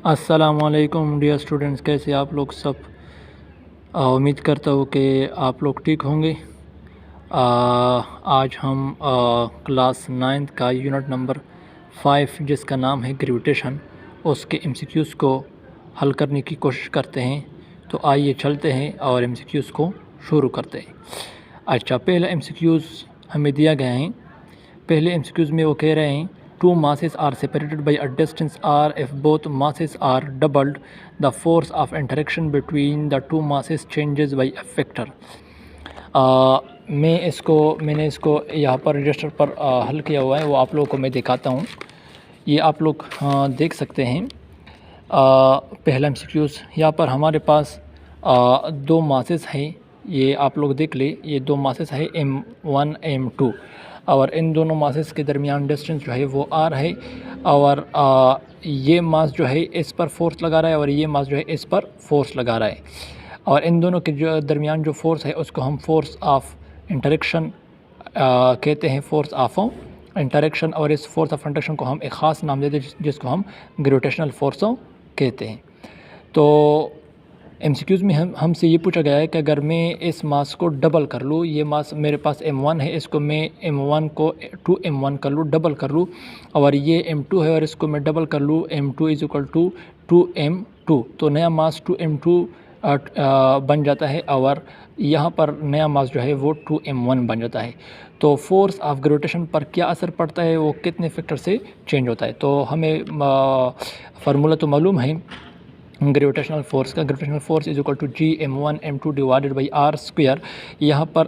अस्सलामुअलैकुम dear students, कैसे आप लोग सब। उम्मीद करता हूँ कि आप लोग ठीक होंगे। आज हम क्लास 9th का यूनिट नंबर 5 जिसका नाम है ग्रेविटेशन, उसके एमसीक्यूज़ को हल करने की कोशिश करते हैं। तो आइए चलते हैं और एमसीक्यूज़ को शुरू करते हैं। अच्छा, पहला एमसीक्यूज़ हमें दिया गया है। पहले एमसीक्यूज़ में वो कह रहे हैं two masses are separated by a distance r. If both masses are doubled, the force of interaction between the two masses changes by a factor. मैंने इसको यहाँ पर रजिस्टर पर हल किया हुआ है, वो आप लोगों को मैं दिखाता हूँ। ये आप लोग देख सकते हैं। पहला एमसीक्यूज़ यहाँ पर हमारे पास दो मासेस हैं। ये आप लोग देख ले, ये दो मासेस है m1 m2, और इन दोनों मासेस के दरमियान डिस्टेंस जो है वो r है, और ये मास जो है इस पर फोर्स लगा रहा है और ये मास जो है इस पर फोर्स लगा रहा है, और इन दोनों के जो दरमियान जो फोर्स है उसको हम फोर्स ऑफ इंटरेक्शन कहते हैं, फोर्स ऑफ इंटरेक्शन। और इस फोर्स ऑफ इंटरेक्शन को हम एक ख़ास नाम देते हैं जिसको हम ग्रेविटेशनल फोर्स कहते हैं। तो एमसीक्यूज़ में हमसे ये पूछा गया है कि अगर मैं इस मास को डबल कर लूँ, ये मास मेरे पास m1 है, इसको मैं m1 को 2m1 कर लूँ, डबल कर लूँ, और ये m2 है और इसको मैं डबल कर लूँ, m2 is equal to 2m2, तो नया मास 2m2 बन जाता है, और यहाँ पर नया मास जो है वो 2m1 बन जाता है। तो फोर्स ऑफ ग्रेविटेशन पर क्या असर पड़ता है, वो कितने फैक्टर से चेंज होता है। तो हमें फार्मूला तो मालूम है ग्रेविटेशनल फोर्स का। Gravitational force is equal to Gm1 m2 divided by r square. यहाँ पर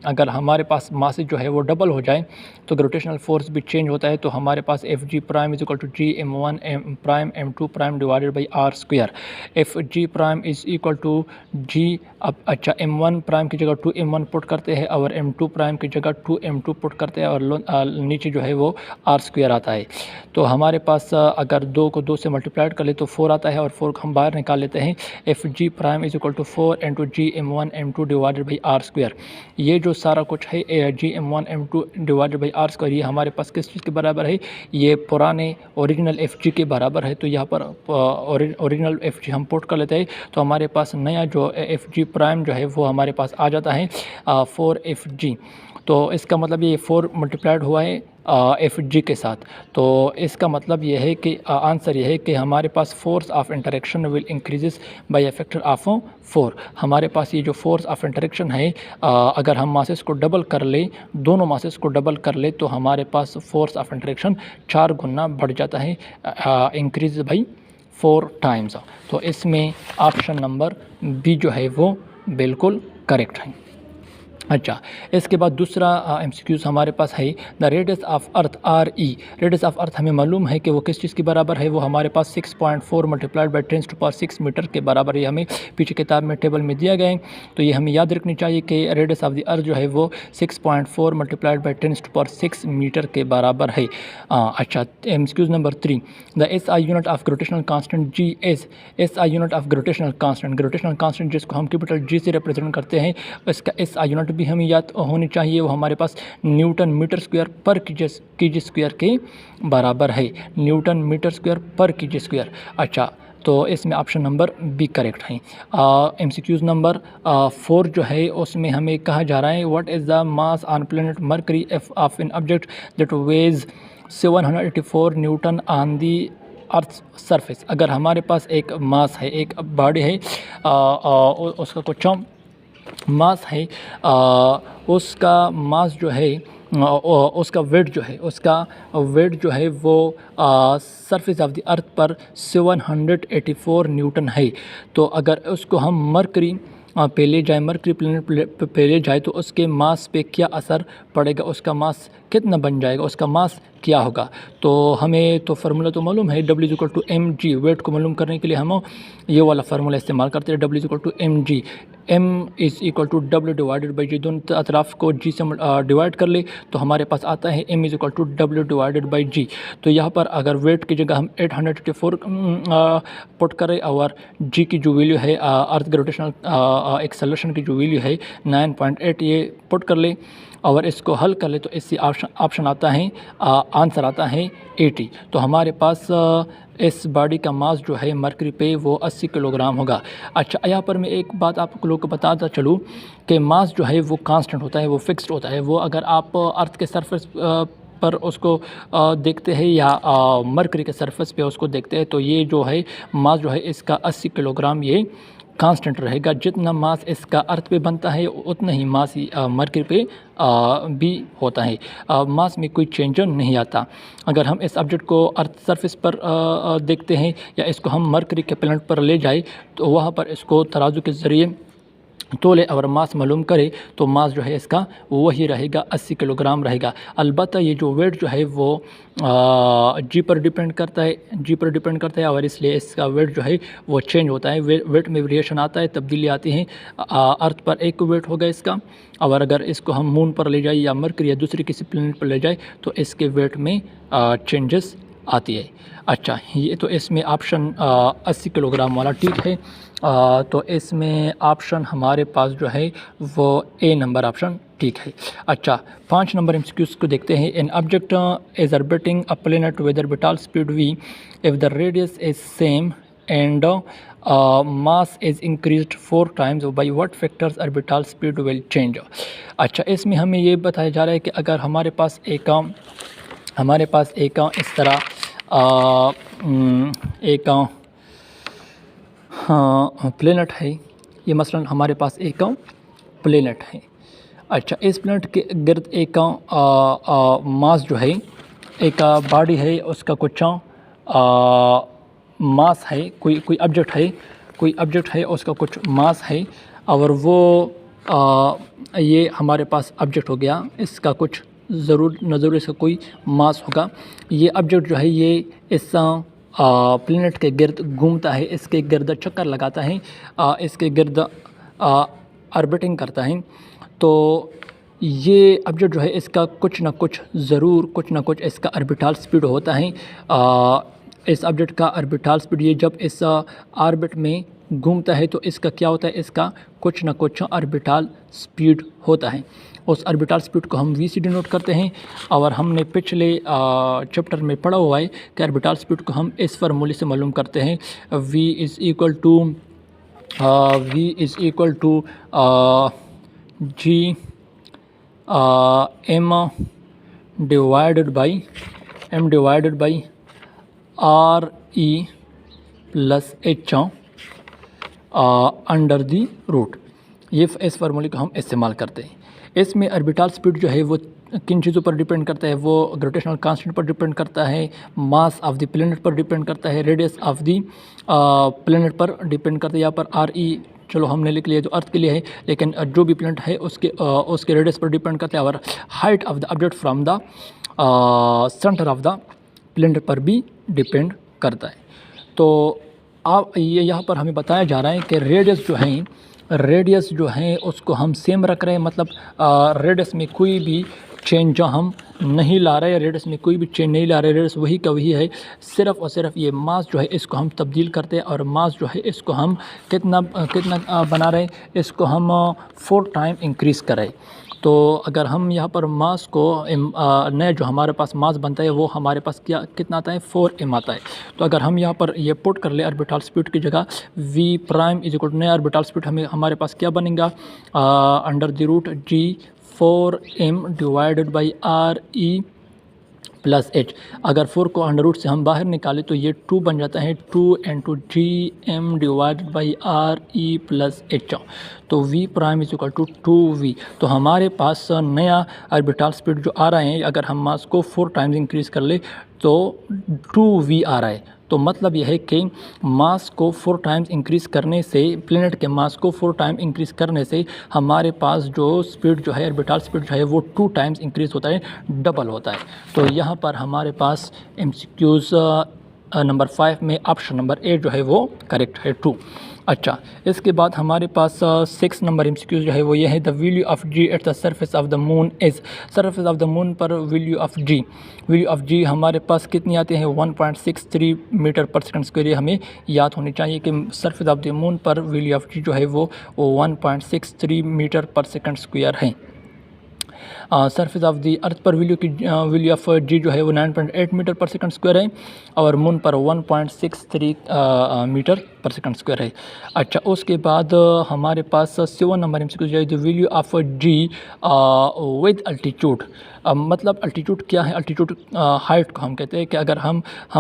अगर हमारे पास मास जो है वो डबल हो जाए तो ग्रेविटेशनल फोर्स भी चेंज होता है। तो हमारे पास Fg prime is equal to Gm1 m prime m2 prime divided by r square. Fg prime is equal to G, अब अच्छा m1 प्राइम की जगह 2m1 पुट करते हैं और m2 प्राइम की जगह 2m2 पुट करते हैं, और नीचे जो है वो r स्क्वायर आता है। तो हमारे पास अगर 2 को 2 से मल्टीप्लाइड कर ले तो 4 आता है, और 4 को हम बाहर निकाल लेते हैं। Fg prime is equal to 4 into Gm1 m2 divided by r square. ये जो सारा कुछ है Gm1 m2 divided by r square, ये हमारे पास किस चीज़ के बराबर है, ये पुराने ओरिजिनल Fg के बराबर है। तो यहाँ पर ओरिजिनल Fg हम पुट कर लेते हैं, तो हमारे पास नया जो Fg प्राइम जो है वो हमारे पास आ जाता है 4Fg। तो इसका मतलब ये 4 मल्टीप्लाइड हुआ है Fg के साथ। तो इसका मतलब ये है कि आंसर ये है कि हमारे पास force of interaction will increases by a factor of 4। हमारे पास ये जो फोर्स ऑफ इंटरेक्शन है, अगर हम मासेस को डबल कर ले, दोनों मासेस को डबल कर ले, तो हमारे पास फोर्स ऑफ इंटरेक्शन 4 गुना बढ़ जाता है, इंक्रीज बाई 4 टाइम्स। तो इसमें ऑप्शन नंबर बी जो है वो बिल्कुल करेक्ट है। अच्छा, इसके बाद दूसरा एमसीक्यूज़ हमारे पास है the radius of earth R E. Radius of earth हमें मालूम है कि वो किस चीज़ के बराबर है, वो हमारे पास 6.4 मल्टीप्लाइड बाई 10⁻6 मीटर के बराबर है। हमें पीछे किताब में टेबल में दिया गया है, तो ये हमें याद रखनी चाहिए कि रेडियस ऑफ द अर्थ जो है वो 6.4 मल्टीप्लाइड बाई 10⁻6 मीटर के बराबर है। अच्छा, MCQs number 3 the SI unit of gravitational constant G S. SI unit of gravitational constant जिसको हम कैपिटल G से रिप्रेजेंट करते हैं, इसका SI यूनिट भी हमें याद होनी चाहिए, वो हमारे पास न्यूटन मीटर स्क्वायर पर केजी स्क्वायर के बराबर है। न्यूटन मीटर स्क्वायर पर केजी स्क्वायर। अच्छा, तो इसमें ऑप्शन नंबर बी करेक्ट है। एमसीक्यूज़ नंबर 4 जो है उसमें हमें कहा जा रहा है what is the mass on planet Mercury of an object that weighs 784 newton on the earth surface. अगर हमारे पास एक मास है, एक बॉडी है, उसका कुछ मास है, उसका मास जो है, उसका वेट जो है वो सरफेस ऑफ द अर्थ पर 784 न्यूटन है। तो अगर उसको हम मरकरी पे ले जाए, मरकरी प्लैनेट पे ले जाए, तो उसके मास पे क्या असर पड़ेगा, उसका मास कितना बन जाएगा, उसका मास क्या होगा। तो हमें तो फार्मूला तो मालूम है, W equal to mg। Weight को मालूम करने के लिए हम ये वाला फार्मूला इस्तेमाल करते हैं, W equal to mg। m is equal to W divided by g. दोनों अतराफ़ को G से डिवाइड कर ले तो हमारे पास आता है m is equal to W divided by g. तो यहाँ पर अगर वेट की जगह हम 884 पुट करें, और G की जो वैल्यू है, अर्थ ग्रेविटेशनल एक्सेलरेशन की जो वैल्यू है 9.8, ये पुट कर ले, और इसको हल कर ले तो इससे ऑप्शन आता है, आंसर आता है 80। तो हमारे पास इस बॉडी का मास जो है मरकरी पे वो 80 किलोग्राम होगा। अच्छा, यहाँ पर मैं एक बात आप लोग को बताता चलूँ कि मास जो है वो कांस्टेंट होता है, वो फिक्स्ड होता है। वो अगर आप अर्थ के सरफेस पर उसको देखते हैं या मरकरी के सरफेस पे उसको देखते हैं तो ये जो है मास जो है इसका 80 किलोग्राम ये कांस्टेंट रहेगा। जितना मास इसका अर्थ पे बनता है उतना ही मास मरकरी पे भी होता है। मास में कोई चेंज नहीं आता। अगर हम इस ऑब्जेक्ट को अर्थ सरफेस पर देखते हैं या इसको हम मरकरी के प्लैनेट पर ले जाए तो वहाँ पर इसको तराजू के ज़रिए तोले और मास मालूम करे तो मास जो है इसका वही रहेगा, 80 किलोग्राम रहेगा। अलबत्ता ये जो वेट जो है वो जी पर डिपेंड करता है और इसलिए इसका वेट जो है वो चेंज होता है। वेट में वेरिएशन आता है, तब्दीली आती है। अर्थ पर एक वेट होगा इसका, और अगर इसको हम मून पर ले जाए या मरकरी या दूसरी किसी प्लेनेट पर ले जाए तो इसके वेट में चेंजेस आती है। अच्छा, ये तो इसमें ऑप्शन 80 किलोग्राम वाला ठीक है। तो इसमें ऑप्शन हमारे पास जो है वो ए नंबर ऑप्शन ठीक है। अच्छा, 5 नंबर एमसीक्यूज को देखते हैं। An object is orbiting a planet with orbital speed v if the radius is same and mass is increased 4 times, by what factors orbital speed will change. अच्छा, इसमें हमें ये बताया जा रहा है कि अगर हमारे पास एक इस तरह एक प्लेनेट है, ये मसलन हमारे पास एक प्लेनेट है। अच्छा, इस प्लेनेट के गिर्द एक मास जो है, एक बॉडी है, उसका कुछ मास है, कोई ऑब्जेक्ट है उसका कुछ मास है, और वो ये हमारे पास ऑब्जेक्ट हो गया, इसका कुछ ज़रूर इसका कोई मास होगा। ये ऑब्जेक्ट जो है ये इस प्लैनेट के गिर्द घूमता है, इसके गिर्द चक्कर लगाता है, इसके गिर्द ऑर्बिटिंग करता है। तो ये ऑब्जेक्ट जो है इसका कुछ ना कुछ इसका ऑर्बिटल स्पीड होता है। इस ऑब्जेक्ट का ऑर्बिटल स्पीड, ये जब इस ऑर्बिट में घूमता है तो इसका क्या होता है, इसका कुछ ना कुछ ऑर्बिटल स्पीड होता है। उस ऑर्बिटल स्पीड को हम v से डिनोट करते हैं, और हमने पिछले चैप्टर में पढ़ा हुआ है कि ऑर्बिटल स्पीड को हम इस फार्मूले से मालूम करते हैं, v is equal to g m divided by r e plus h under the root. ये इस फार्मूले को हम इस्तेमाल करते हैं। इसमें ऑर्बिटल स्पीड जो है वो किन चीज़ों पर डिपेंड करता है, वो ग्रेविटेशनल कांस्टेंट पर डिपेंड करता है, मास ऑफ द प्लैनेट पर डिपेंड करता है, रेडियस ऑफ द प्लैनेट पर डिपेंड करता है। यहाँ पर आर ई चलो हमने लिख लिया जो अर्थ के लिए है, लेकिन जो भी प्लैनेट है उसके रेडियस पर डिपेंड करता है, और height of the object from the centre of the planet पर भी डिपेंड करता है। तो आप ये यहाँ पर हमें बताया जा रहा है कि रेडियस जो है उसको हम सेम रख रहे हैं, मतलब रेडियस में कोई भी चेंज हम नहीं ला रहे, रेडियस वही का वही है। सिर्फ़ और सिर्फ ये मास जो है इसको हम तब्दील करते हैं, और मास जो है इसको हम कितना बना रहे हैं, इसको हम 4 टाइम इंक्रीज़ करें। तो अगर हम यहाँ पर मास को नया जो हमारे पास मास बनता है वो हमारे पास कितना आता है, 4m आता है। तो अगर हम यहाँ पर ये पुट कर ले ऑर्बिटल स्पीड की जगह v prime is equal to नया ऑर्बिटल स्पीड हमारे पास क्या बनेगा, under the root g 4m divided by r e plus h। अगर 4 को अंडर रूट से हम बाहर निकालें तो ये 2 बन जाता है, 2 into G M divided by R E plus H. तो v prime is equal to 2v। तो हमारे पास नया ऑर्बिटल स्पीड जो आ रहा है, अगर हम मास को 4 टाइम्स इंक्रीज़ कर ले तो 2v आ रहा है। तो मतलब यह है कि मास को 4 टाइम्स इंक्रीज़ करने से, प्लैनेट के मास को 4 टाइम इंक्रीज़ करने से हमारे पास जो स्पीड जो है, ऑर्बिटल स्पीड जो है वो 2 टाइम्स इंक्रीज़ होता है, डबल होता है। तो यहाँ पर हमारे पास एमसीक्यूज़ नंबर 5 में ऑप्शन नंबर 8 जो है वो करेक्ट है, 2। अच्छा, इसके बाद हमारे पास 6 नंबर एमसीक्यू जो है वो ये है, the value of G at the surface of the moon is. Surface of the moon पर वैल्यू ऑफ जी हमारे पास कितनी आती है, 1.63 मीटर पर सेकंड स्क्वायर। ये हमें याद होनी चाहिए कि सरफेस ऑफ द मून पर वैल्यू ऑफ जी जो है वो 1.63 मीटर पर सेकंड स्क्वायर है। सरफेस ऑफ द अर्थ पर वैल्यू ऑफ जी जो है वो 9.8 मीटर पर सेकंड स्क्वायर है और मून पर 1.63 मीटर पर सेकंड स्क्वायर है। अच्छा, उसके बाद हमारे पास 7 नंबर एमसीक्यू जो है the value of G with altitude. मतलब अल्टीट्यूड क्या है? अल्टीट्यूड हाइट को हम कहते हैं कि अगर हम